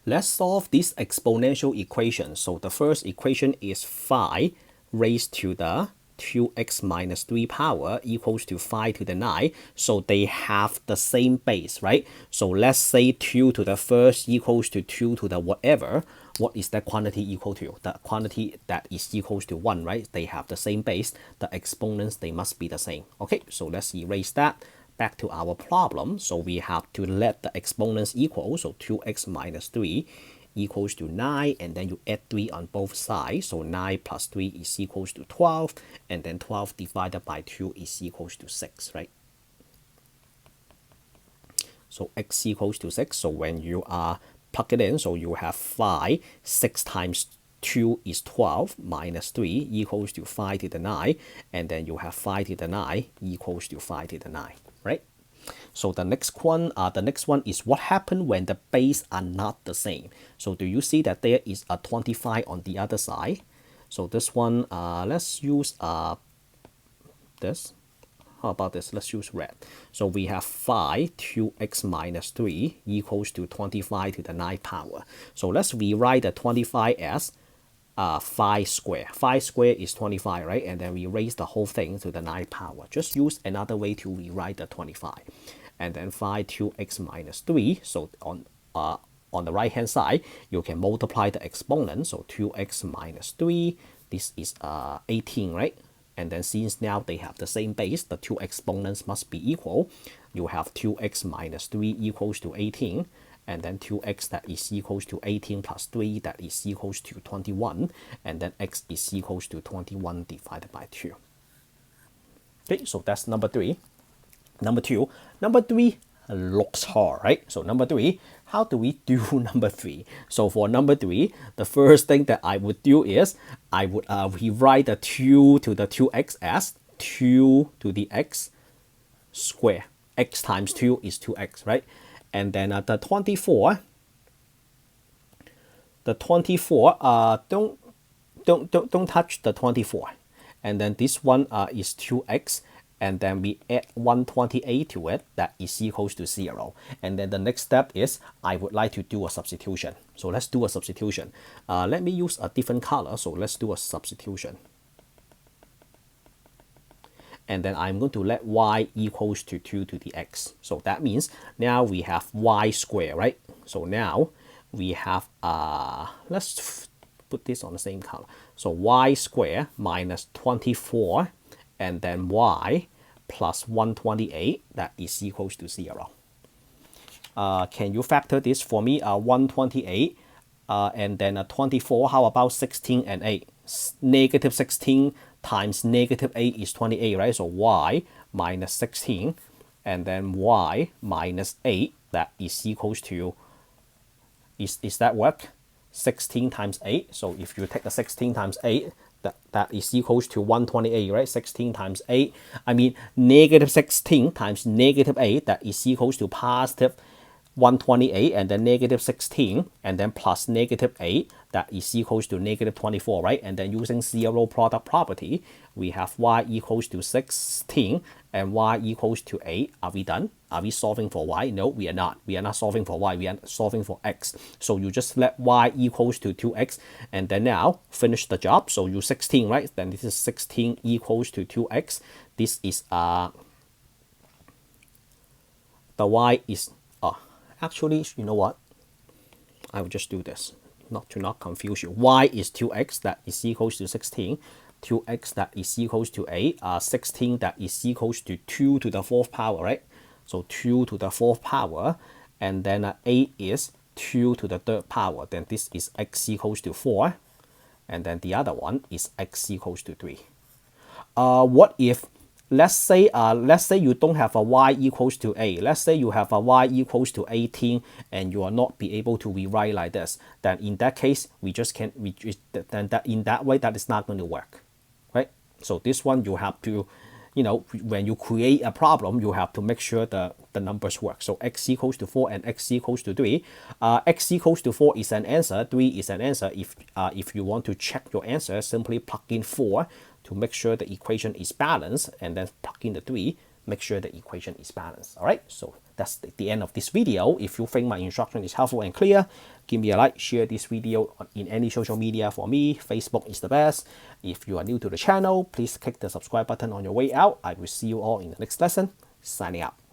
Let's solve this exponential equation. So the first equation is 5 raised to the 2x minus 3 power equals to 5 to the 9. So they have the same base, right? So let's say 2 to the first equals to 2 to the whatever. What is that quantity equal to? The quantity that is equals to 1, right? They have the same base. The exponents, they must be the same. Okay, so let's erase that. Back to our problem. So we have to let the exponents equal. So 2x minus 3 equals to 9, and then you add 3 on both sides. So 9 plus 3 is equals to 12, and then 12 divided by 2 is equals to 6, right? So x equals to 6. So when you plug it in, so you have 5, 6 times 2 is 12 minus 3 equals to 5 to the 9, and then you have 5 to the 9 equals to 5 to the 9, right? So the next one is what happened when the base are not the same. So do you see that there is a 25 on the other side? So this one, let's use this. How about this? Let's use red. So we have 5, 2x minus 3 equals to 25 to the 9 power. So let's rewrite the 25 as 5 square. 5 square is 25, right? And then we raise the whole thing to the 9 power. Just use another way to rewrite the 25. And then 5 2x minus 3. So on the right hand side, you can multiply the exponent. So 2x minus 3, this is 18, right? And then since now they have the same base, the two exponents must be equal. You have 2x minus 3 equals to 18. And then 2x that is equals to 18 plus 3 that is equals to 21. And then x is equals to 21 divided by 2. Okay, so that's number 3. Number 2. Number 3 looks hard, right? So number 3, how do we do number 3? So for number 3, the first thing that I would do is I would rewrite the 2 to the 2x as 2 to the x square. X times 2 is 2x, right? And then the 24, don't touch the 24. And then this one is 2x, and then we add 128 to it, that is equals to 0. And then the next step is I would like to do a substitution. So let's do a substitution. Let me use a different color. So let's do a substitution. And then I'm going to let y equals to 2 to the x. So that means now we have y squared, right? So now we have, let's put this on the same color. So y squared minus 24, and then y plus 128, that is equals to 0. Can you factor this for me? 128, and then 24, how about 16 and 8? Negative 16 times negative 8 is 28, right? So y minus 16, and then y minus 8, that is equals to, is that work? 16 times 8. So if you take the 16 times 8, that is equals to 128, right? 16 times 8, I mean negative 16 times negative 8, that is equals to positive 128, and then negative 16, and then plus negative 8, that is equals to negative 24, right? And then using zero product property, we have y equals to 16 and y equals to 8. Are we done? Are we solving for y? No, we are not. We are not solving for y. We are solving for x. So you just let y equals to 2x, and then now finish the job. So you 16, right? Then this is 16 equals to 2x. This is the y is actually, you know what? I will just do this, not confuse you. Y is 2x, that is equals to 16. 2x that is equals to 8. 16 that is equals to 2 to the 4th power, right? So 2 to the 4th power, and then 8 is 2 to the 3rd power. Then this is x equals to 4, and then the other one is x equals to 3. What if, let's say you don't have a y equals to 8. Let's say you have a y equals to 18, and you are not be able to rewrite like this. Then in that case, in that way, that is not going to work, right? So this one you have to, when you create a problem, you have to make sure the numbers work. So x equals to 4 and x equals to 3. X equals to 4 is an answer. 3 is an answer. If you want to check your answer, simply plug in 4 to make sure the equation is balanced, and then plug in the 3. make sure the equation is balanced. All right, so that's the end of this video. If you think my instruction is helpful and clear, give me a like, share this video in any social media. For me, Facebook is the best. If you are new to the channel, please click the subscribe button on your way out. I will see you all in the next lesson. Signing out.